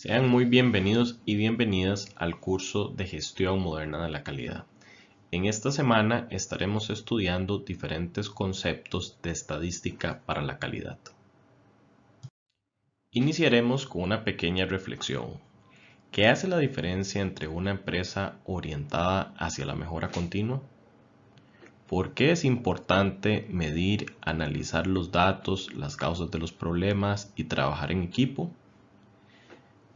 Sean muy bienvenidos y bienvenidas al curso de Gestión Moderna de la Calidad. En esta semana estaremos estudiando diferentes conceptos de estadística para la calidad. Iniciaremos con una pequeña reflexión. ¿Qué hace la diferencia entre una empresa orientada hacia la mejora continua? ¿Por qué es importante medir, analizar los datos, las causas de los problemas y trabajar en equipo?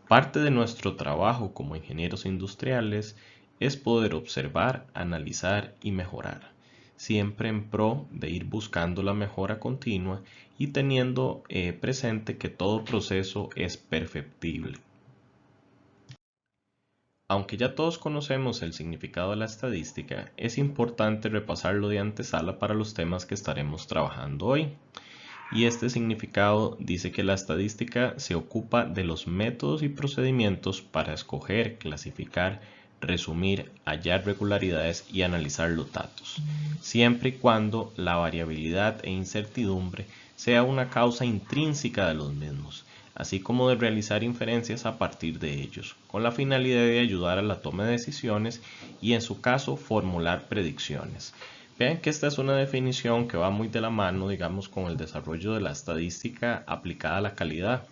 Parte de nuestro trabajo como ingenieros industriales es poder observar, analizar y mejorar, siempre en pro de ir buscando la mejora continua y teniendo presente que todo proceso es perfectible. Aunque ya todos conocemos el significado de la estadística, es importante repasarlo de antesala para los temas que estaremos trabajando hoy. Y este significado dice que la estadística se ocupa de los métodos y procedimientos para escoger, clasificar, resumir, hallar regularidades y analizar los datos, siempre y cuando la variabilidad e incertidumbre sea una causa intrínseca de los mismos, así como de realizar inferencias a partir de ellos, con la finalidad de ayudar a la toma de decisiones y en su caso formular predicciones. Vean que esta es una definición que va muy de la mano, digamos, con el desarrollo de la estadística aplicada a la calidad,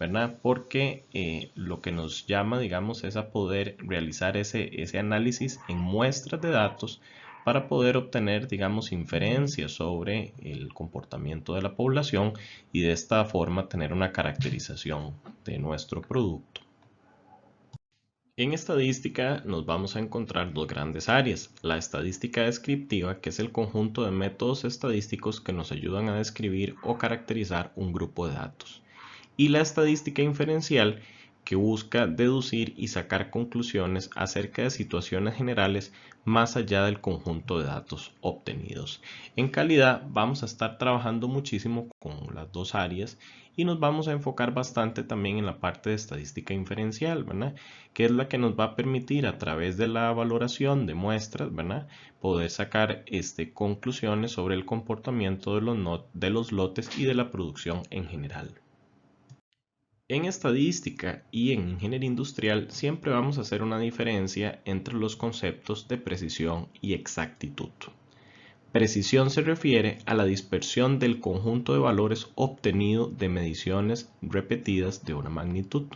¿verdad? Porque lo que nos llama, digamos, es a poder realizar ese análisis en muestras de datos para poder obtener, digamos, inferencias sobre el comportamiento de la población y de esta forma tener una caracterización de nuestro producto. En estadística nos vamos a encontrar dos grandes áreas. La estadística descriptiva, que es el conjunto de métodos estadísticos que nos ayudan a describir o caracterizar un grupo de datos. Y la estadística inferencial, que busca deducir y sacar conclusiones acerca de situaciones generales más allá del conjunto de datos obtenidos. En calidad vamos a estar trabajando muchísimo con las dos áreas y nos vamos a enfocar bastante también en la parte de estadística inferencial, ¿verdad? Que es la que nos va a permitir a través de la valoración de muestras, ¿verdad? Poder sacar conclusiones sobre el comportamiento de los lotes y de la producción en general. En estadística y en ingeniería industrial siempre vamos a hacer una diferencia entre los conceptos de precisión y exactitud. Precisión se refiere a la dispersión del conjunto de valores obtenido de mediciones repetidas de una magnitud.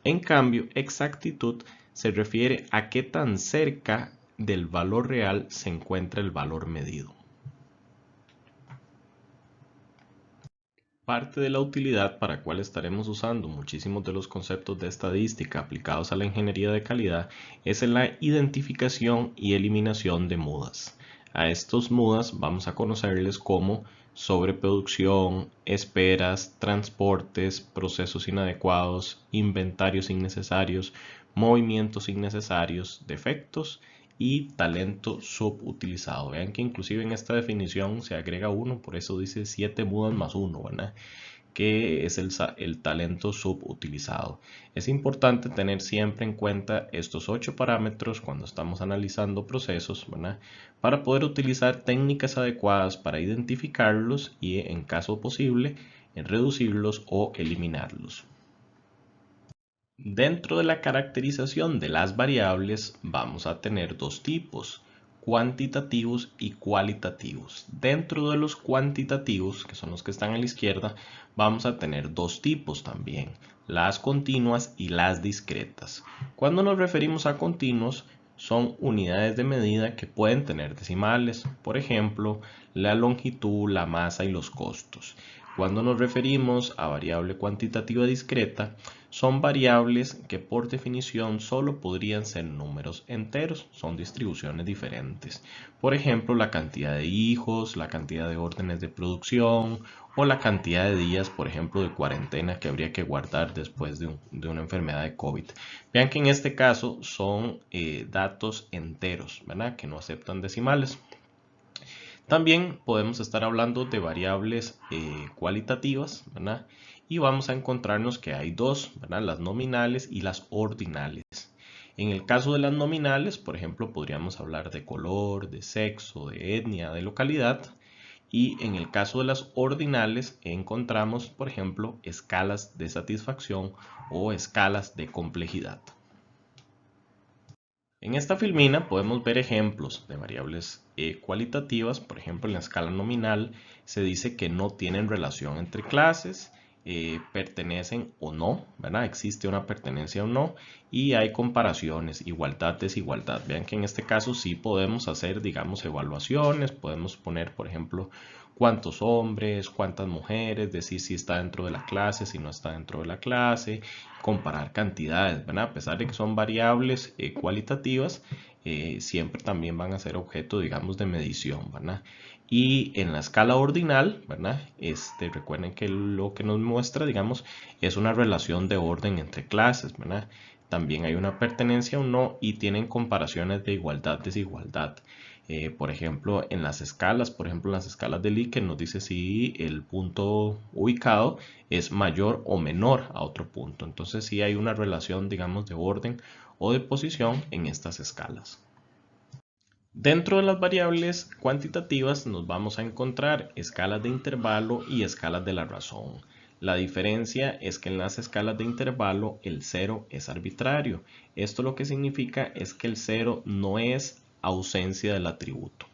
En cambio, exactitud se refiere a qué tan cerca del valor real se encuentra el valor medido. Parte de la utilidad para la cual estaremos usando muchísimos de los conceptos de estadística aplicados a la ingeniería de calidad es en la identificación y eliminación de mudas. A estos mudas vamos a conocerles como sobreproducción, esperas, transportes, procesos inadecuados, inventarios innecesarios, movimientos innecesarios, defectos y talento subutilizado. Vean que inclusive en esta definición se agrega uno, por eso dice 7 mudas más 1, ¿verdad? Que es el talento subutilizado. Es importante tener siempre en cuenta estos 8 parámetros cuando estamos analizando procesos, ¿verdad? Para poder utilizar técnicas adecuadas para identificarlos y, en caso posible, reducirlos o eliminarlos. Dentro de la caracterización de las variables vamos a tener dos tipos, cuantitativos y cualitativos. Dentro de los cuantitativos, que son los que están a la izquierda, vamos a tener dos tipos también, las continuas y las discretas. Cuando nos referimos a continuos, son unidades de medida que pueden tener decimales, por ejemplo, la longitud, la masa y los costos. Cuando nos referimos a variable cuantitativa discreta, son variables que por definición solo podrían ser números enteros, son distribuciones diferentes. Por ejemplo, la cantidad de hijos, la cantidad de órdenes de producción o la cantidad de días, por ejemplo, de cuarentena que habría que guardar después de una enfermedad de COVID. Vean que en este caso son datos enteros, ¿verdad? Que no aceptan decimales. También podemos estar hablando de variables cualitativas, ¿verdad? Y vamos a encontrarnos que hay dos, ¿verdad? Las nominales y las ordinales. En el caso de las nominales, por ejemplo, podríamos hablar de color, de sexo, de etnia, de localidad. Y en el caso de las ordinales encontramos, por ejemplo, escalas de satisfacción o escalas de complejidad. En esta filmina podemos ver ejemplos de variables cualitativas. Por ejemplo, en la escala nominal se dice que no tienen relación entre clases, pertenecen o no, ¿verdad? Existe una pertenencia o no, y hay comparaciones, igualdad, desigualdad. Vean que en este caso sí podemos hacer, digamos, evaluaciones, podemos poner, por ejemplo, cuántos hombres, cuántas mujeres, decir si está dentro de la clase, si no está dentro de la clase, comparar cantidades, ¿verdad? A pesar de que son variables cualitativas, siempre también van a ser objeto, digamos, de medición, ¿verdad? Y en la escala ordinal, ¿verdad? Recuerden que lo que nos muestra, digamos, es una relación de orden entre clases, ¿verdad? También hay una pertenencia o no y tienen comparaciones de igualdad, desigualdad. Por ejemplo, en las escalas, de Likert nos dice si el punto ubicado es mayor o menor a otro punto. Entonces sí hay una relación, digamos, de orden o de posición en estas escalas. Dentro de las variables cuantitativas nos vamos a encontrar escalas de intervalo y escalas de la razón. La diferencia es que en las escalas de intervalo el 0 es arbitrario. Esto lo que significa es que el 0 no es ausencia del atributo.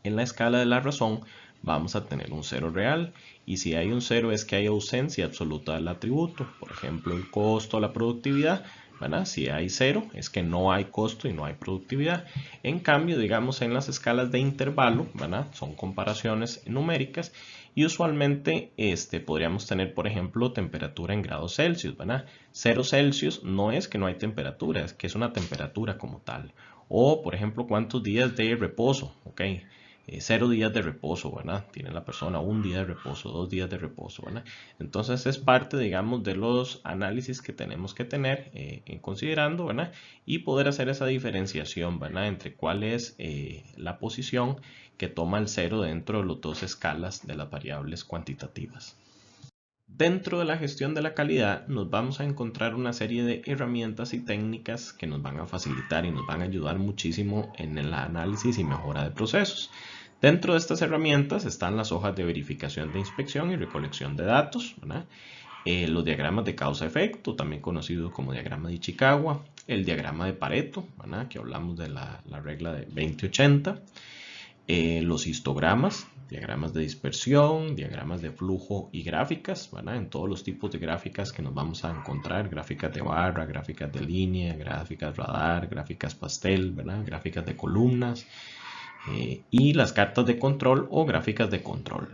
En la escala de la razón vamos a tener un 0 real, y si hay un 0 es que hay ausencia absoluta del atributo. Por ejemplo, el costo, la productividad, ¿verdad? Si hay 0 es que no hay costo y no hay productividad. En cambio, digamos, en las escalas de intervalo, ¿verdad? Son comparaciones numéricas y usualmente podríamos tener, por ejemplo, temperatura en grados Celsius, ¿verdad? 0 Celsius no es que no hay temperatura, es que es una temperatura como tal. O, por ejemplo, cuántos días de reposo, ¿ok? 0 días de reposo, ¿verdad? Tiene la persona 1 día de reposo, 2 días de reposo, ¿verdad? Entonces es parte, digamos, de los análisis que tenemos que tener en considerando, ¿verdad? Y poder hacer esa diferenciación, ¿verdad? Entre cuál es la posición que toma el 0 dentro de las dos escalas de las variables cuantitativas. Dentro de la gestión de la calidad nos vamos a encontrar una serie de herramientas y técnicas que nos van a facilitar y nos van a ayudar muchísimo en el análisis y mejora de procesos. Dentro de estas herramientas están las hojas de verificación de inspección y recolección de datos, ¿verdad? Los diagramas de causa-efecto, también conocido como diagrama de Ichikawa, el diagrama de Pareto, ¿verdad? Que hablamos de la regla de 20-80, los histogramas, diagramas de dispersión, diagramas de flujo y gráficas, ¿verdad? En todos los tipos de gráficas que nos vamos a encontrar, gráficas de barra, gráficas de línea, gráficas radar, gráficas pastel, ¿verdad? Gráficas de columnas, y las cartas de control o gráficas de control.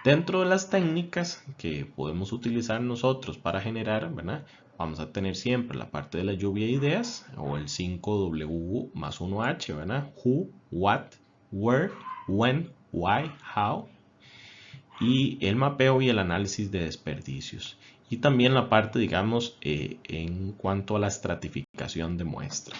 Dentro de las técnicas que podemos utilizar nosotros para generar, ¿verdad? Vamos a tener siempre la parte de la lluvia de ideas o el 5W más 1H, ¿verdad? Who, what, where, when, why, how. Y el mapeo y el análisis de desperdicios. Y también la parte, digamos, en cuanto a la estratificación de muestra.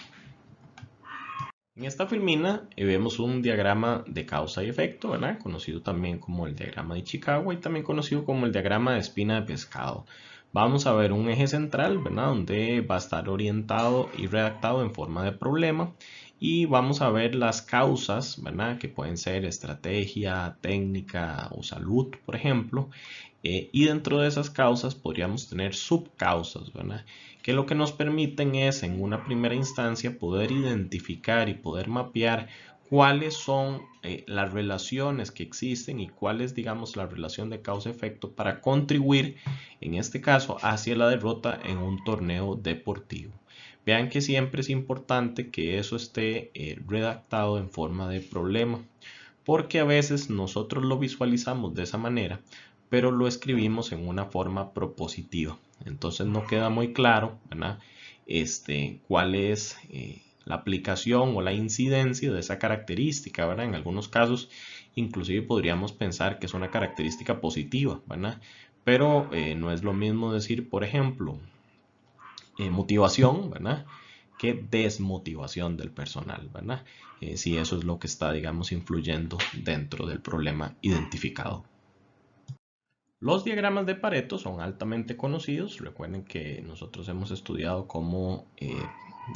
En esta filmina vemos un diagrama de causa y efecto, ¿verdad? Conocido también como el diagrama de Ichikawa y también conocido como el diagrama de espina de pescado. Vamos a ver un eje central, ¿verdad? Donde va a estar orientado y redactado en forma de problema, y vamos a ver las causas, ¿verdad? Que pueden ser estrategia, técnica o salud, por ejemplo. Y dentro de esas causas podríamos tener subcausas, ¿verdad? Que lo que nos permiten es en una primera instancia poder identificar y poder mapear cuáles son las relaciones que existen y cuál es, digamos, la relación de causa-efecto para contribuir, en este caso, hacia la derrota en un torneo deportivo. Vean que siempre es importante que eso esté redactado en forma de problema, porque a veces nosotros lo visualizamos de esa manera, pero lo escribimos en una forma propositiva. Entonces no queda muy claro, ¿verdad? Cuál es la aplicación o la incidencia de esa característica, ¿verdad? En algunos casos, inclusive podríamos pensar que es una característica positiva, ¿verdad? Pero no es lo mismo decir, por ejemplo, motivación, ¿verdad? Que desmotivación del personal, ¿verdad? Si eso es lo que está, digamos, influyendo dentro del problema identificado. Los diagramas de Pareto son altamente conocidos. Recuerden que nosotros hemos estudiado cómo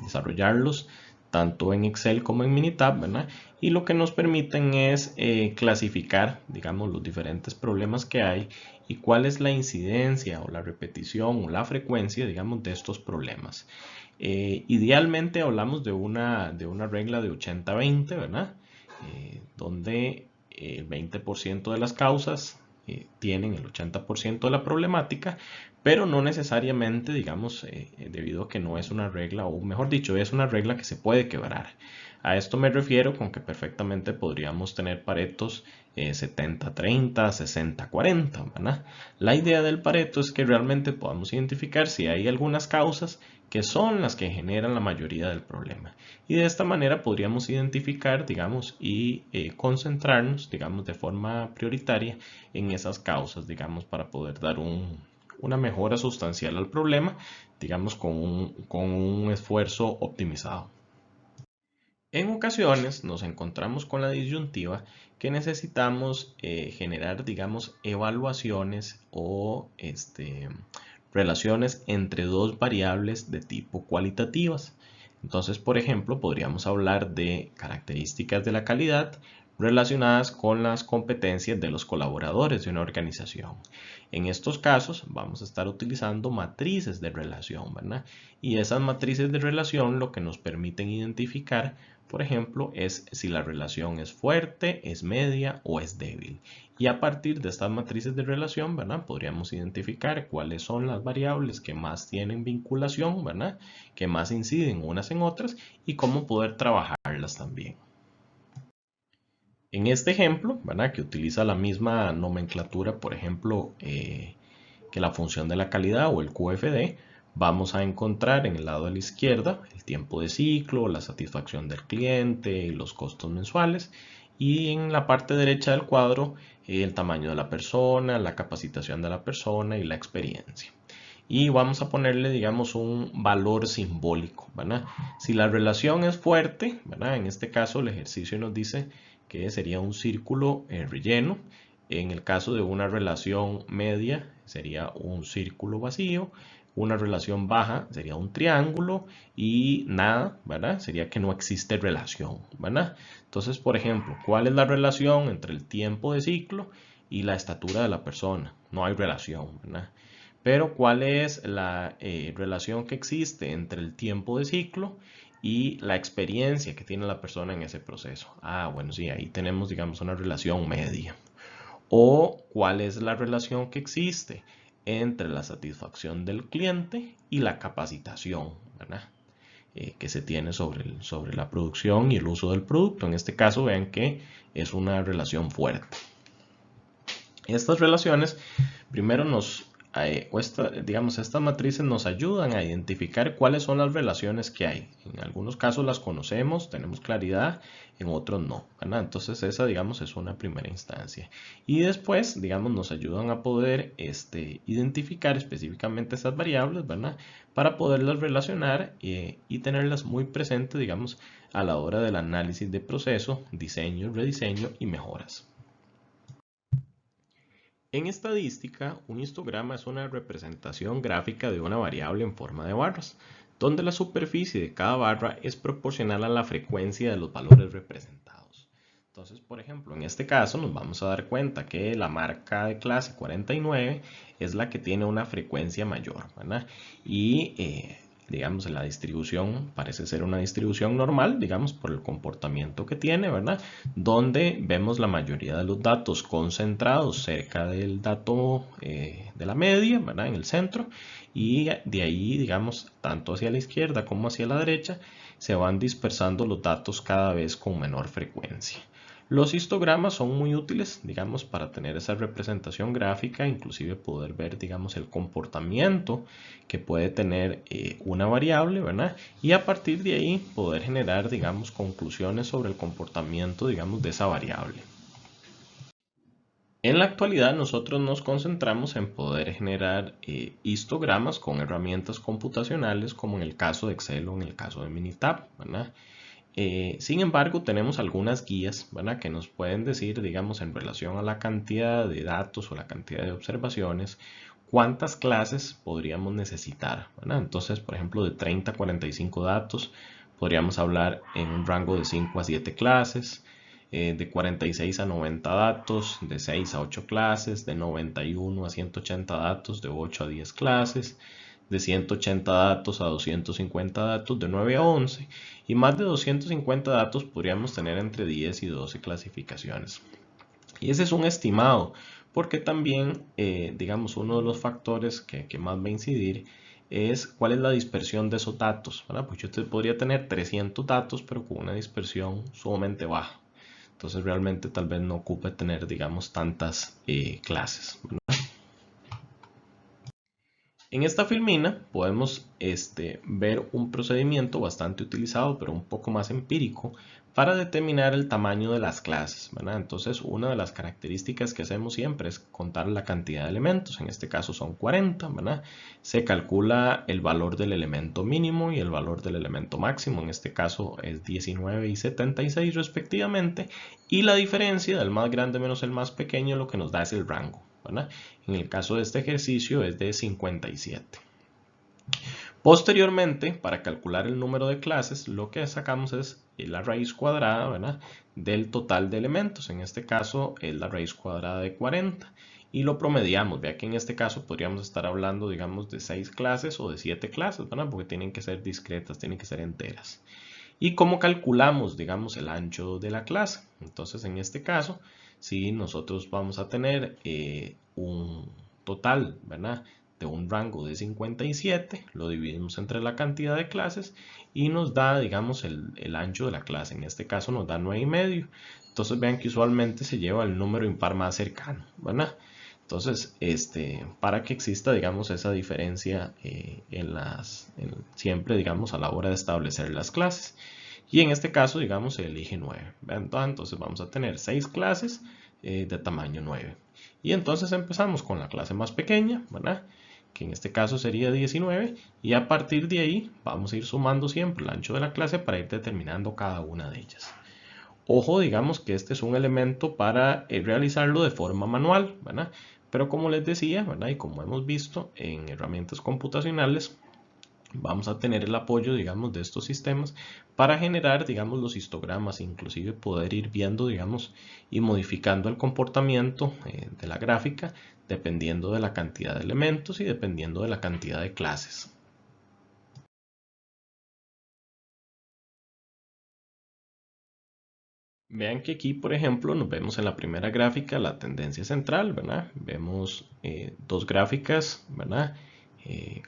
desarrollarlos tanto en Excel como en Minitab, ¿verdad? Y lo que nos permiten es clasificar, digamos, los diferentes problemas que hay y cuál es la incidencia o la repetición o la frecuencia, digamos, de estos problemas. Idealmente hablamos de una regla de 80-20, ¿verdad? Donde el 20% de las causas tienen el 80% de la problemática, pero no necesariamente, digamos, debido a que no es una regla, o mejor dicho, es una regla que se puede quebrar. A esto me refiero con que perfectamente podríamos tener paretos 70-30, 60-40, ¿verdad? La idea del pareto es que realmente podamos identificar si hay algunas causas que son las que generan la mayoría del problema. Y de esta manera podríamos identificar, digamos, y concentrarnos, digamos, de forma prioritaria en esas causas, digamos, para poder dar una mejora sustancial al problema, digamos, con un esfuerzo optimizado. En ocasiones nos encontramos con la disyuntiva que necesitamos generar, digamos, evaluaciones o relaciones entre dos variables de tipo cualitativas. Entonces, por ejemplo, podríamos hablar de características de la calidad relacionadas con las competencias de los colaboradores de una organización. En estos casos vamos a estar utilizando matrices de relación, ¿verdad? Y esas matrices de relación lo que nos permiten identificar, por ejemplo, es si la relación es fuerte, es media o es débil. Y a partir de estas matrices de relación, ¿verdad? Podríamos identificar cuáles son las variables que más tienen vinculación, ¿verdad? Que más inciden unas en otras y cómo poder trabajarlas también. En este ejemplo, ¿verdad? Que utiliza la misma nomenclatura, por ejemplo, que la función de la calidad o el QFD, vamos a encontrar en el lado de la izquierda el tiempo de ciclo, la satisfacción del cliente y los costos mensuales. Y en la parte derecha del cuadro, el tamaño de la persona, la capacitación de la persona y la experiencia. Y vamos a ponerle, digamos, un valor simbólico, ¿verdad? Si la relación es fuerte, ¿verdad? En este caso el ejercicio nos dice que sería un círculo relleno. En el caso de una relación media sería un círculo vacío. Una relación baja sería un triángulo y nada, ¿verdad? Sería que no existe relación, ¿verdad? Entonces, por ejemplo, ¿cuál es la relación entre el tiempo de ciclo y la estatura de la persona? No hay relación, ¿verdad? Pero ¿cuál es la relación que existe entre el tiempo de ciclo y la experiencia que tiene la persona en ese proceso? Ah, bueno, sí, ahí tenemos, digamos, una relación media. O ¿cuál es la relación que existe entre la satisfacción del cliente y la capacitación, ¿verdad? Que se tiene sobre la producción y el uso del producto? En este caso, vean que es una relación fuerte. Estas relaciones primero digamos, estas matrices nos ayudan a identificar cuáles son las relaciones que hay. En algunos casos las conocemos, tenemos claridad, en otros no, ¿verdad? Entonces esa, digamos, es una primera instancia. Y después, digamos, nos ayudan a poder identificar específicamente esas variables, ¿verdad? Para poderlas relacionar y tenerlas muy presentes, digamos, a la hora del análisis de proceso, diseño, rediseño y mejoras. En estadística, un histograma es una representación gráfica de una variable en forma de barras, donde la superficie de cada barra es proporcional a la frecuencia de los valores representados. Entonces, por ejemplo, en este caso nos vamos a dar cuenta que la marca de clase 49 es la que tiene una frecuencia mayor, ¿verdad? Y digamos, la distribución parece ser una distribución normal, digamos, por el comportamiento que tiene, ¿verdad? Donde vemos la mayoría de los datos concentrados cerca del dato de la media, ¿verdad? En el centro, y de ahí, digamos, tanto hacia la izquierda como hacia la derecha, se van dispersando los datos cada vez con menor frecuencia. Los histogramas son muy útiles, digamos, para tener esa representación gráfica, inclusive poder ver, digamos, el comportamiento que puede tener una variable, ¿verdad? Y a partir de ahí poder generar, digamos, conclusiones sobre el comportamiento, digamos, de esa variable. En la actualidad nosotros nos concentramos en poder generar histogramas con herramientas computacionales como en el caso de Excel o en el caso de Minitab, ¿verdad? Sin embargo, tenemos algunas guías, ¿verdad? Que nos pueden decir, digamos, en relación a la cantidad de datos o la cantidad de observaciones, cuántas clases podríamos necesitar, ¿verdad? Entonces, por ejemplo, de 30 a 45 datos podríamos hablar en un rango de 5 a 7 clases, de 46 a 90 datos, de 6 a 8 clases, de 91 a 180 datos, de 8 a 10 clases, de 180 datos a 250 datos, de 9 a 11, y más de 250 datos podríamos tener entre 10 y 12 clasificaciones. Y ese es un estimado, porque también, digamos, uno de los factores que más va a incidir es cuál es la dispersión de esos datos, ¿verdad? Pues yo podría tener 300 datos, pero con una dispersión sumamente baja. Entonces realmente tal vez no ocupe tener, digamos, tantas clases, ¿verdad? En esta filmina podemos ver un procedimiento bastante utilizado, pero un poco más empírico, para determinar el tamaño de las clases, ¿verdad? Entonces, una de las características que hacemos siempre es contar la cantidad de elementos. En este caso son 40, ¿verdad? Se calcula el valor del elemento mínimo y el valor del elemento máximo. En este caso es 19 y 76 respectivamente. Y la diferencia del más grande menos el más pequeño lo que nos da es el rango, ¿verdad? En el caso de este ejercicio es de 57. Posteriormente, para calcular el número de clases, lo que sacamos es la raíz cuadrada, ¿verdad?, del total de elementos. En este caso es la raíz cuadrada de 40. Y lo promediamos. Vea que en este caso podríamos estar hablando, digamos, de 6 clases o de 7 clases, ¿verdad?, porque tienen que ser discretas, tienen que ser enteras. ¿Y cómo calculamos, digamos, el ancho de la clase? Entonces, en este caso, si nosotros vamos a tener un total, ¿verdad?, de un rango de 57, lo dividimos entre la cantidad de clases y nos da, digamos, el ancho de la clase. En este caso nos da 9,5. Entonces vean que usualmente se lleva el número impar más cercano, ¿verdad? Entonces, para que exista, digamos, esa diferencia siempre, digamos, a la hora de establecer las clases. Y en este caso, digamos, se elige 9. Entonces vamos a tener 6 clases de tamaño 9. Y entonces empezamos con la clase más pequeña, ¿verdad?, que en este caso sería 19, y a partir de ahí vamos a ir sumando siempre el ancho de la clase para ir determinando cada una de ellas. Ojo, digamos que este es un elemento para realizarlo de forma manual, ¿verdad? Pero como les decía, ¿verdad?, y como hemos visto en herramientas computacionales, vamos a tener el apoyo, digamos, de estos sistemas para generar, digamos, los histogramas, inclusive poder ir viendo, digamos, y modificando el comportamiento de la gráfica dependiendo de la cantidad de elementos y dependiendo de la cantidad de clases. Vean que aquí, por ejemplo, nos vemos en la primera gráfica la tendencia central, ¿verdad? Vemos dos gráficas, ¿verdad?,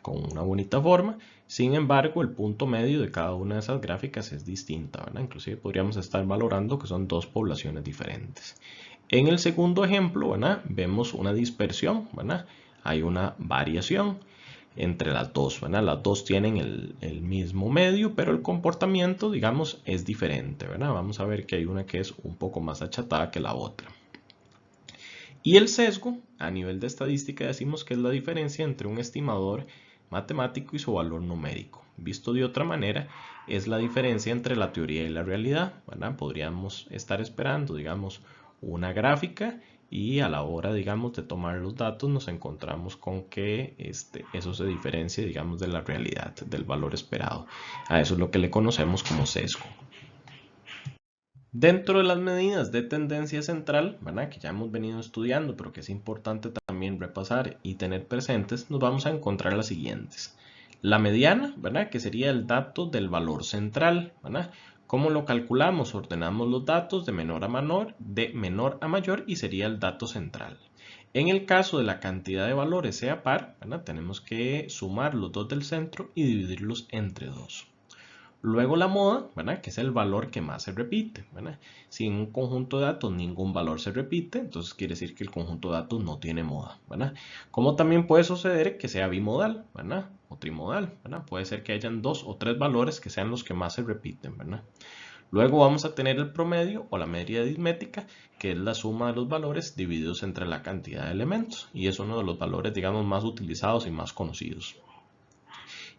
con una bonita forma. Sin embargo, el punto medio de cada una de esas gráficas es distinta, ¿verdad? Inclusive podríamos estar valorando que son dos poblaciones diferentes. En el segundo ejemplo, ¿verdad?, vemos una dispersión, ¿verdad? Hay una variación entre las dos, ¿verdad? Las dos tienen el mismo medio, pero el comportamiento, digamos, es diferente, ¿verdad? Vamos a ver que hay una que es un poco más achatada que la otra. Y el sesgo, a nivel de estadística, decimos que es la diferencia entre un estimador matemático y su valor numérico. Visto de otra manera, es la diferencia entre la teoría y la realidad, ¿verdad? Podríamos estar esperando, digamos, una gráfica y a la hora, digamos, de tomar los datos nos encontramos con que eso se diferencia, digamos, de la realidad, del valor esperado. A eso es lo que le conocemos como sesgo. Dentro de las medidas de tendencia central, ¿verdad?, que ya hemos venido estudiando, pero que es importante también repasar y tener presentes, nos vamos a encontrar las siguientes. La mediana, ¿verdad?, que sería el dato del valor central, ¿verdad? ¿Cómo lo calculamos? Ordenamos los datos de menor a mayor y sería el dato central. En el caso de la cantidad de valores sea par, ¿verdad?, tenemos que sumar los dos del centro y dividirlos entre 2. Luego la moda, ¿verdad?, que es el valor que más se repite, ¿verdad? Si en un conjunto de datos ningún valor se repite, entonces quiere decir que el conjunto de datos no tiene moda, ¿verdad? Como también puede suceder que sea bimodal, ¿verdad?, o trimodal, ¿verdad? Puede ser que hayan 2 o 3 valores que sean los que más se repiten, ¿verdad? Luego vamos a tener el promedio o la media aritmética, que es la suma de los valores divididos entre la cantidad de elementos, y es uno de los valores, digamos, más utilizados y más conocidos.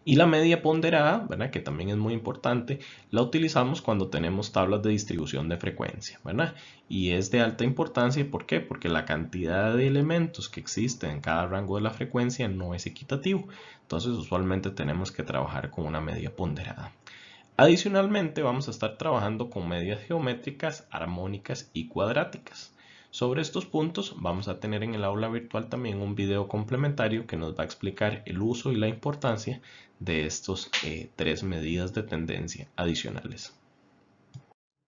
Y la media ponderada, ¿verdad?, que también es muy importante, la utilizamos cuando tenemos tablas de distribución de frecuencia, ¿verdad? Y es de alta importancia, ¿por qué? Porque la cantidad de elementos que existen en cada rango de la frecuencia no es equitativo. Entonces, usualmente tenemos que trabajar con una media ponderada. Adicionalmente, vamos a estar trabajando con medias geométricas, armónicas y cuadráticas. Sobre estos puntos vamos a tener en el aula virtual también un video complementario que nos va a explicar el uso y la importancia de estos tres medidas de tendencia adicionales.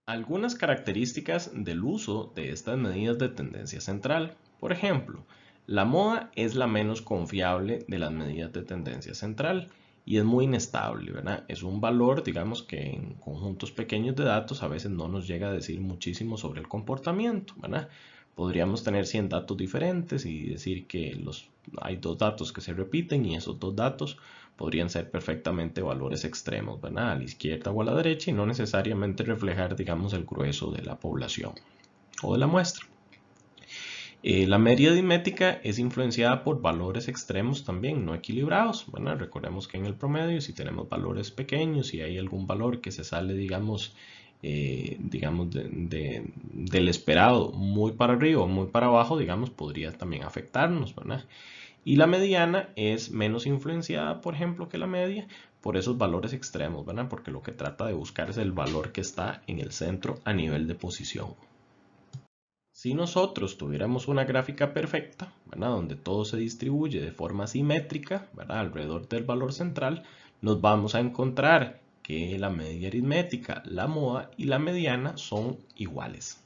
Algunas características del uso de estas medidas de tendencia central. Por ejemplo, la moda es la menos confiable de las medidas de tendencia central y es muy inestable, ¿verdad? Es un valor, digamos, que en conjuntos pequeños de datos a veces no nos llega a decir muchísimo sobre el comportamiento, ¿verdad? Podríamos tener 100 datos diferentes y decir que hay dos datos que se repiten y esos dos datos podrían ser perfectamente valores extremos, ¿verdad? A la izquierda o a la derecha y no necesariamente reflejar, digamos, el grueso de la población o de la muestra. La media aritmética es influenciada por valores extremos también, no equilibrados. Bueno, recordemos que en el promedio, si tenemos valores pequeños y hay algún valor que se sale, digamos, del esperado muy para arriba o muy para abajo, digamos, podría también afectarnos, ¿verdad? Y la mediana es menos influenciada, por ejemplo, que la media por esos valores extremos, ¿verdad? Porque lo que trata de buscar es el valor que está en el centro a nivel de posición. Si nosotros tuviéramos una gráfica perfecta, ¿verdad? Donde todo se distribuye de forma simétrica, ¿verdad? Alrededor del valor central, nos vamos a encontrar que la media aritmética, la moda y la mediana son iguales.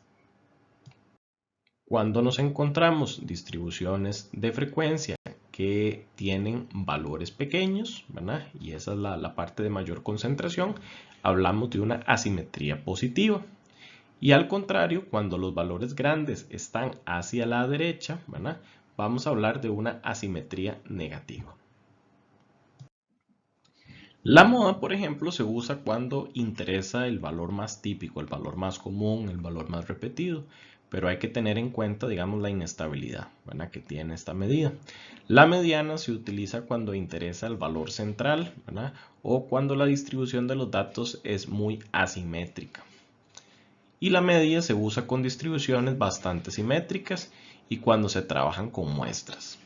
Cuando nos encontramos distribuciones de frecuencia que tienen valores pequeños, ¿verdad? Y esa es la parte de mayor concentración, hablamos de una asimetría positiva. Y al contrario, cuando los valores grandes están hacia la derecha, ¿verdad? Vamos a hablar de una asimetría negativa. La moda, por ejemplo, se usa cuando interesa el valor más típico, el valor más común, el valor más repetido, pero hay que tener en cuenta, digamos, la inestabilidad, ¿verdad? Que tiene esta medida. La mediana se utiliza cuando interesa el valor central, ¿verdad? O cuando la distribución de los datos es muy asimétrica. Y la media se usa con distribuciones bastante simétricas y cuando se trabajan con muestras.